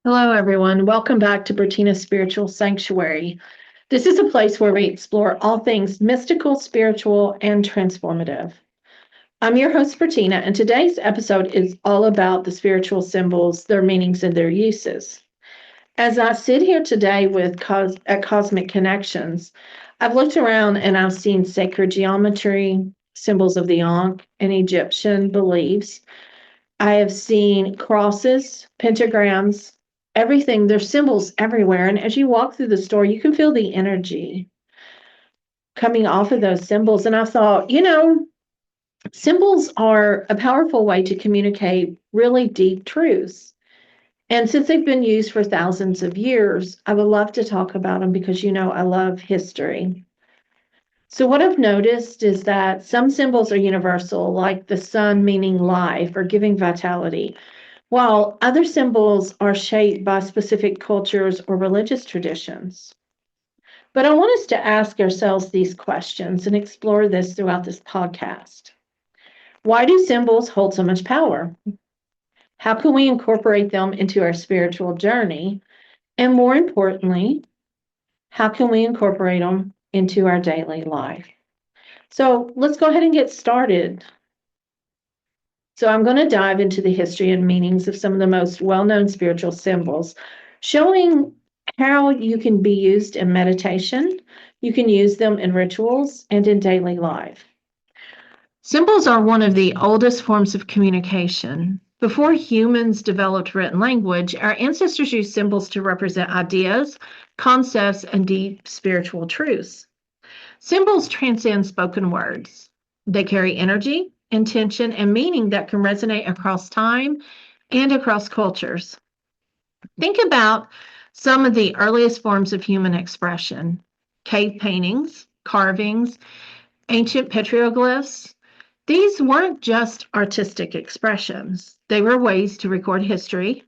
Hello, everyone. Welcome back to Bertena Spiritual Sanctuary. This is a place where we explore all things mystical, spiritual, and transformative. I'm your host, Bertena, and today's episode is all about the spiritual symbols, their meanings, and their uses. As I sit here today at Cosmic Connections, I've looked around and I've seen sacred geometry, symbols of the Ankh, and Egyptian beliefs. I have seen crosses, pentagrams, everything. There's symbols everywhere. And as you walk through the store, you can feel the energy coming off of those symbols. And I thought, symbols are a powerful way to communicate really deep truths. And since they've been used for thousands of years, I would love to talk about them because I love history. So, what I've noticed is that some symbols are universal, like the sun meaning life or giving vitality, while other symbols are shaped by specific cultures or religious traditions. But I want us to ask ourselves these questions and explore this throughout this podcast. Why do symbols hold so much power? How can we incorporate them into our spiritual journey? And more importantly, how can we incorporate them into our daily life? So let's go ahead and get started. So I'm going to dive into the history and meanings of some of the most well-known spiritual symbols, showing how you can be used in meditation, you can use them in rituals, and in daily life. Symbols are one of the oldest forms of communication. Before humans developed written language, our ancestors used symbols to represent ideas, concepts, and deep spiritual truths. Symbols transcend spoken words. They carry energy, intention, and meaning that can resonate across time and across cultures. Think about some of the earliest forms of human expression: cave paintings, carvings, ancient petroglyphs. These weren't just artistic expressions, they were ways to record history,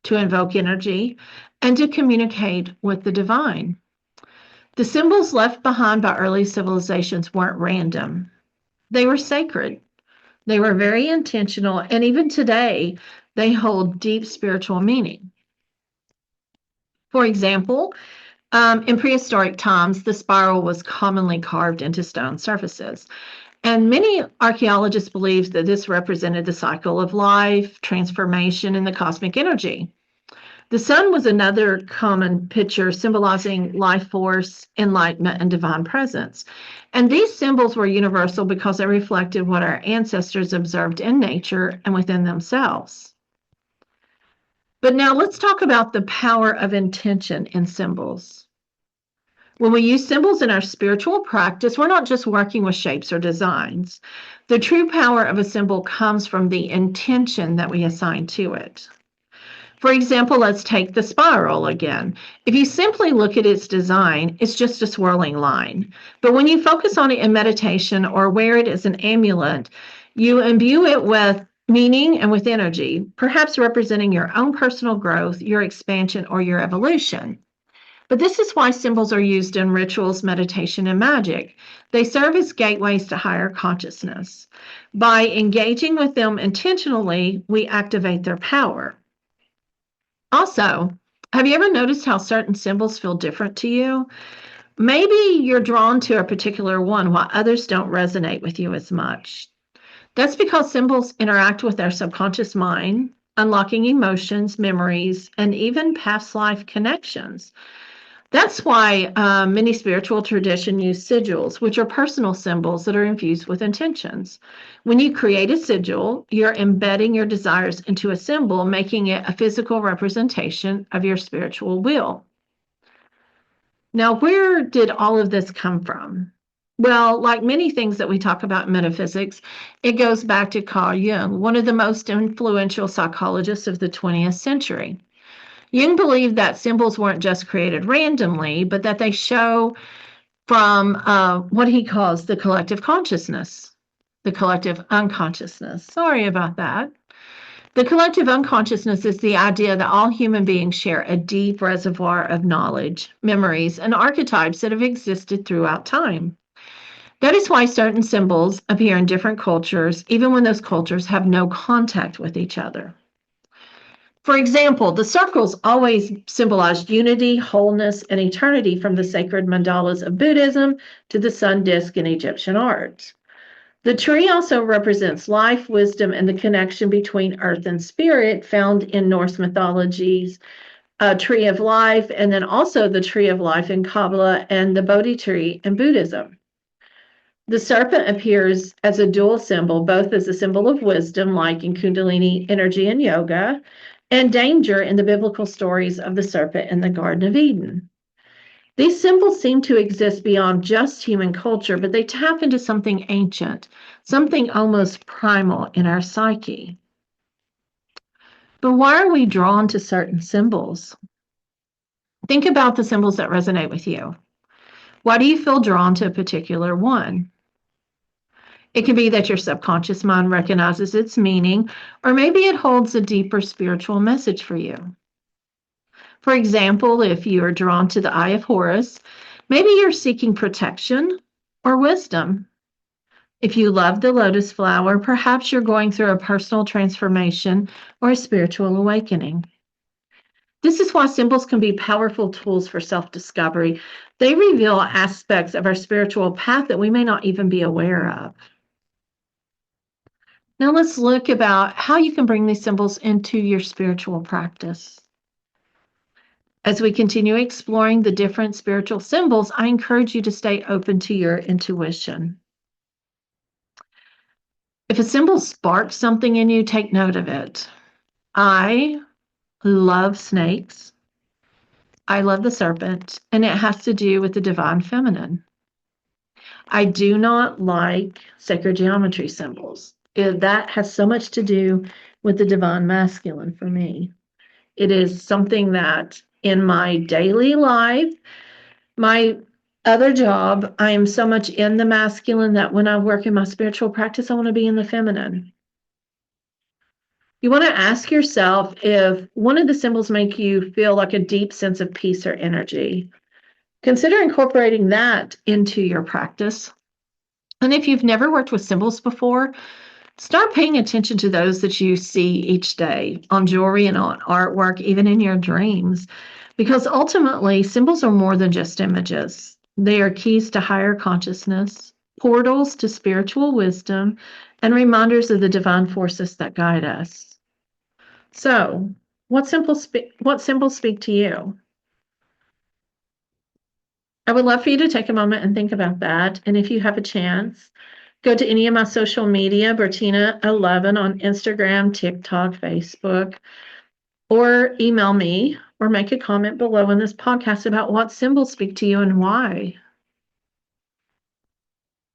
to invoke energy, and to communicate with the divine. The symbols left behind by early civilizations weren't random. They were sacred. They were very intentional, and even today, they hold deep spiritual meaning. For example, in prehistoric times, the spiral was commonly carved into stone surfaces. And many archaeologists believe that this represented the cycle of life, transformation, and the cosmic energy. The sun was another common picture symbolizing life force, enlightenment, and divine presence. And these symbols were universal because they reflected what our ancestors observed in nature and within themselves. But now let's talk about the power of intention in symbols. When we use symbols in our spiritual practice, we're not just working with shapes or designs. The true power of a symbol comes from the intention that we assign to it. For example, let's take the spiral again. If you simply look at its design, it's just a swirling line. But when you focus on it in meditation or wear it as an amulet, you imbue it with meaning and with energy, perhaps representing your own personal growth, your expansion, or your evolution. But this is why symbols are used in rituals, meditation, and magic. They serve as gateways to higher consciousness. By engaging with them intentionally, we activate their power. Also, have you ever noticed how certain symbols feel different to you? Maybe you're drawn to a particular one while others don't resonate with you as much. That's because symbols interact with our subconscious mind, unlocking emotions, memories, and even past life connections. That's why many spiritual traditions use sigils, which are personal symbols that are infused with intentions. When you create a sigil, you're embedding your desires into a symbol, making it a physical representation of your spiritual will. Now, where did all of this come from? Well, like many things that we talk about in metaphysics, it goes back to Carl Jung, one of the most influential psychologists of the 20th century. Jung believed that symbols weren't just created randomly, but that they show from what he calls the collective consciousness, the collective unconsciousness. Sorry about that. The collective unconsciousness is the idea that all human beings share a deep reservoir of knowledge, memories, and archetypes that have existed throughout time. That is why certain symbols appear in different cultures, even when those cultures have no contact with each other. For example, the circles always symbolized unity, wholeness, and eternity, from the sacred mandalas of Buddhism to the sun disk in Egyptian art. The tree also represents life, wisdom, and the connection between earth and spirit, found in Norse mythologies, tree of life, and then also the tree of life in Kabbalah and the Bodhi tree in Buddhism. The serpent appears as a dual symbol, both as a symbol of wisdom, like in Kundalini energy and yoga, and danger in the biblical stories of the serpent in the Garden of Eden. These symbols seem to exist beyond just human culture, but they tap into something ancient, something almost primal in our psyche. But why are we drawn to certain symbols? Think about the symbols that resonate with you. Why do you feel drawn to a particular one? It can be that your subconscious mind recognizes its meaning, or maybe it holds a deeper spiritual message for you. For example, if you are drawn to the Eye of Horus, maybe you're seeking protection or wisdom. If you love the lotus flower, perhaps you're going through a personal transformation or a spiritual awakening. This is why symbols can be powerful tools for self-discovery. They reveal aspects of our spiritual path that we may not even be aware of. Now let's look about how you can bring these symbols into your spiritual practice. As we continue exploring the different spiritual symbols, I encourage you to stay open to your intuition. If a symbol sparks something in you, take note of it. I love snakes. I love the serpent, and it has to do with the divine feminine. I do not like sacred geometry symbols. That has so much to do with the divine masculine for me. It is something that in my daily life, my other job, I am so much in the masculine that when I work in my spiritual practice, I want to be in the feminine. You want to ask yourself if one of the symbols make you feel like a deep sense of peace or energy. Consider incorporating that into your practice. And if you've never worked with symbols before, start paying attention to those that you see each day on jewelry and on artwork, even in your dreams, because ultimately symbols are more than just images. They are keys to higher consciousness, portals to spiritual wisdom, and reminders of the divine forces that guide us. So, what symbols speak to you? I would love for you to take a moment and think about that. And if you have a chance, go to any of my social media, Bertena11 on Instagram, TikTok, Facebook, or email me or make a comment below in this podcast about what symbols speak to you and why.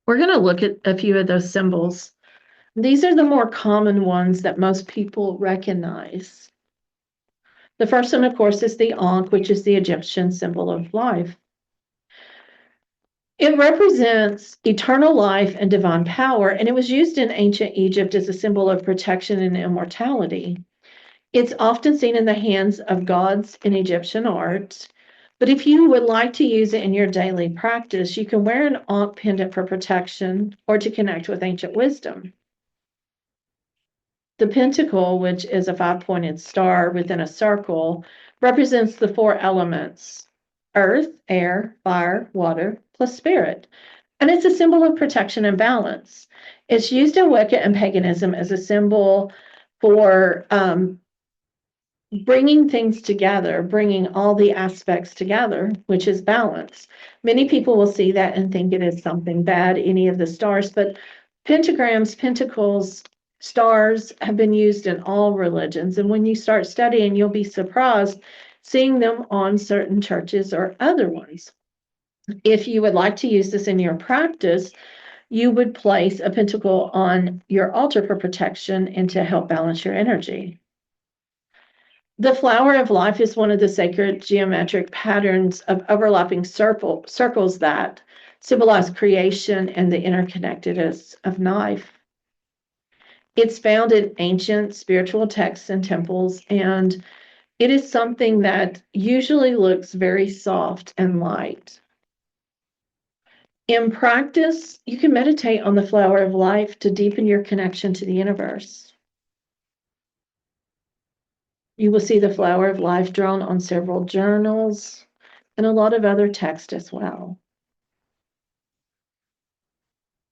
We're going to look at a few of those symbols. These are the more common ones that most people recognize. The first one, of course, is the Ankh, which is the Egyptian symbol of life. It represents eternal life and divine power, and it was used in ancient Egypt as a symbol of protection and immortality. It's often seen in the hands of gods in Egyptian art, but if you would like to use it in your daily practice, you can wear an Ankh pendant for protection or to connect with ancient wisdom. The pentacle, which is a five-pointed star within a circle, represents the four elements: earth, air, fire, water, plus spirit. And it's a symbol of protection and balance. It's used in Wicca and paganism as a symbol for bringing things together, bringing all the aspects together, which is balance. Many people will see that and think it is something bad, any of the stars, but pentagrams, pentacles, stars have been used in all religions. And when you start studying, you'll be surprised seeing them on certain churches or other ones. If you would like to use this in your practice, you would place a pentacle on your altar for protection and to help balance your energy. The flower of life is one of the sacred geometric patterns of overlapping circles that symbolize creation and the interconnectedness of life. It's found in ancient spiritual texts and temples, and it is something that usually looks very soft and light. In practice, you can meditate on the flower of life to deepen your connection to the universe. You will see the flower of life drawn on several journals and a lot of other text as well.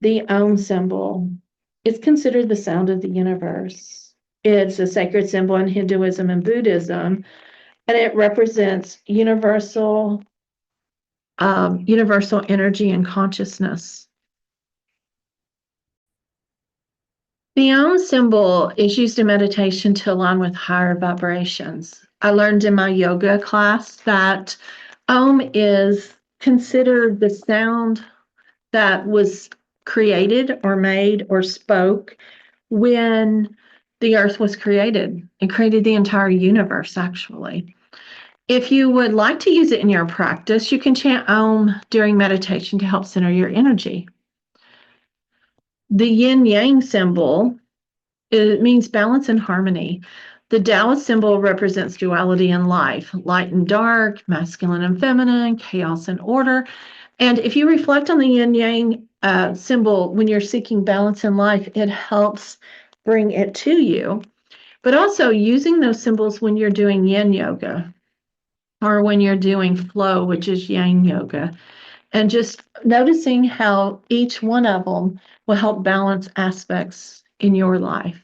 The Om symbol is considered the sound of the universe. It's a sacred symbol in Hinduism and Buddhism, and it represents universal energy and consciousness. The Om symbol is used in meditation to align with higher vibrations. I learned in my yoga class that Om is considered the sound that was created or made or spoke when the earth was created and created the entire universe, actually. If you would like to use it in your practice, you can chant Om during meditation to help center your energy. The yin yang symbol, it means balance and harmony. The Taoist symbol represents duality in life, light and dark, masculine and feminine, chaos and order. And if you reflect on the yin yang symbol when you're seeking balance in life, it helps bring it to you. But also using those symbols when you're doing yin yoga or when you're doing flow, which is yang yoga, and just noticing how each one of them will help balance aspects in your life.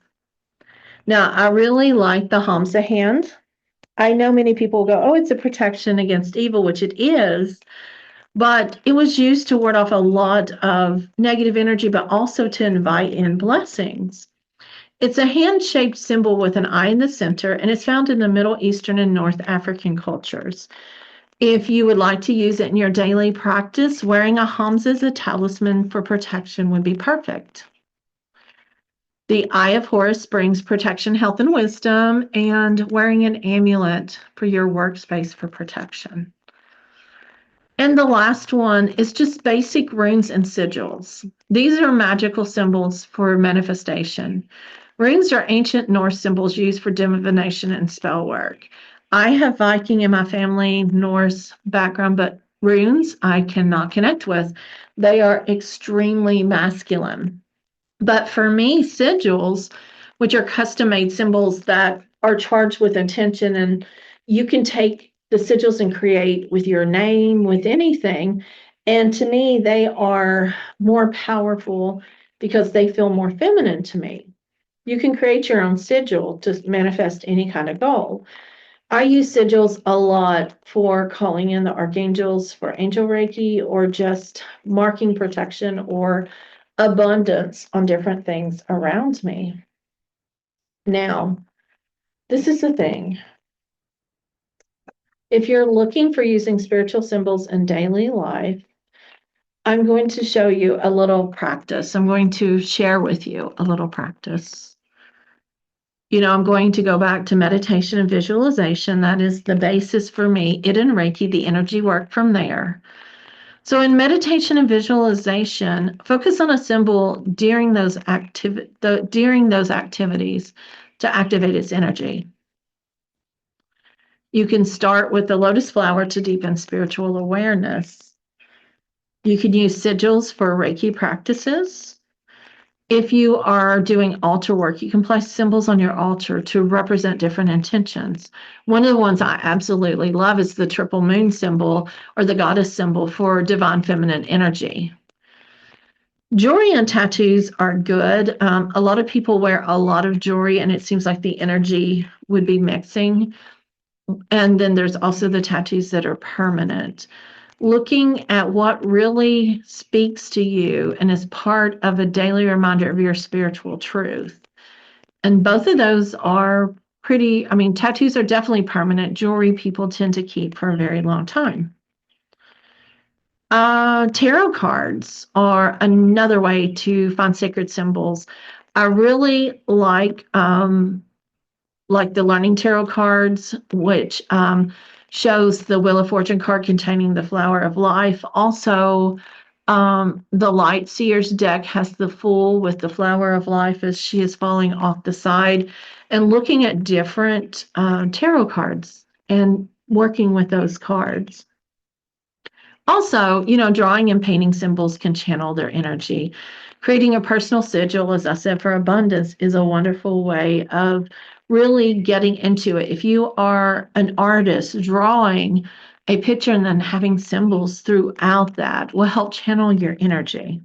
Now, I really like the Hamsa hand. I know many people go, oh, it's a protection against evil, which it is, but it was used to ward off a lot of negative energy, but also to invite in blessings. It's a hand-shaped symbol with an eye in the center, and it's found in the Middle Eastern and North African cultures. If you would like to use it in your daily practice, wearing a Hamsa as a talisman for protection would be perfect. The Eye of Horus brings protection, health, and wisdom, and wearing an amulet for your workspace for protection. And the last one is just basic runes and sigils. These are magical symbols for manifestation. Runes are ancient Norse symbols used for divination and spell work. I have Viking in my family, Norse background, but runes I cannot connect with. They are extremely masculine. But for me, sigils, which are custom-made symbols that are charged with intention, and you can take the sigils and create with your name, with anything. And to me, they are more powerful because they feel more feminine to me. You can create your own sigil to manifest any kind of goal. I use sigils a lot for calling in the archangels for angel Reiki, or just marking protection or abundance on different things around me. Now, this is the thing. If you're looking for using spiritual symbols in daily life, I'm going to show you a little practice. I'm going to share with you a little practice. I'm going to go back to meditation and visualization. That is the basis for me. It and Reiki, the energy work from there. So in meditation and visualization, focus on a symbol during those activities to activate its energy. You can start with the lotus flower to deepen spiritual awareness. You can use sigils for Reiki practices. If you are doing altar work, you can place symbols on your altar to represent different intentions. One of the ones I absolutely love is the triple moon symbol, or the goddess symbol, for divine feminine energy. Jewelry and tattoos are good. A lot of people wear a lot of jewelry, and it seems like the energy would be mixing. And then there's also the tattoos that are permanent. Looking at what really speaks to you and is part of a daily reminder of your spiritual truth. And both of those are tattoos are definitely permanent. Jewelry people tend to keep for a very long time. Tarot cards are another way to find sacred symbols. I really like the Learning Tarot cards, which shows the Wheel of Fortune card containing the Flower of Life. Also, the Light Seers deck has the Fool with the Flower of Life as she is falling off the side, and looking at different tarot cards and working with those cards. Also, drawing and painting symbols can channel their energy. Creating a personal sigil, as I said, for abundance is a wonderful way of really getting into it. If you are an artist, drawing a picture and then having symbols throughout that will help channel your energy.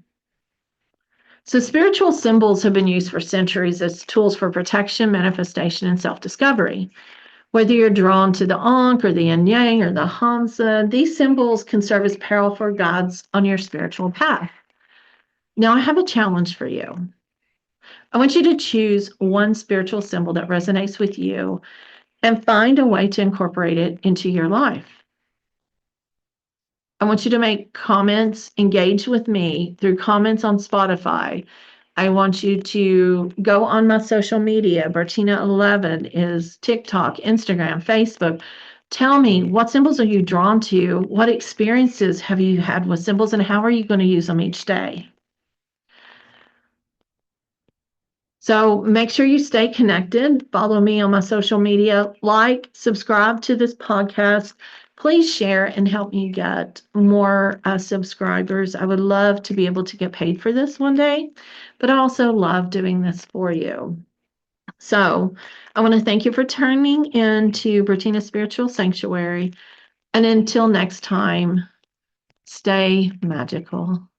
So, spiritual symbols have been used for centuries as tools for protection, manifestation, and self discovery. Whether you're drawn to the Ankh or the Yin Yang or the Hamsa, these symbols can serve as powerful guides on your spiritual path. Now, I have a challenge for you. I want you to choose one spiritual symbol that resonates with you and find a way to incorporate it into your life. I want you to make comments, engage with me through comments on Spotify. I want you to go on my social media. Bertina11 is TikTok, Instagram, Facebook. Tell me, what symbols are you drawn to? What experiences have you had with symbols, and how are you going to use them each day? So make sure you stay connected. Follow me on my social media. Like, subscribe to this podcast. Please share and help me get more subscribers. I would love to be able to get paid for this one day, but I also love doing this for you. So I want to thank you for turning into Bertina Spiritual Sanctuary. And until next time, stay magical.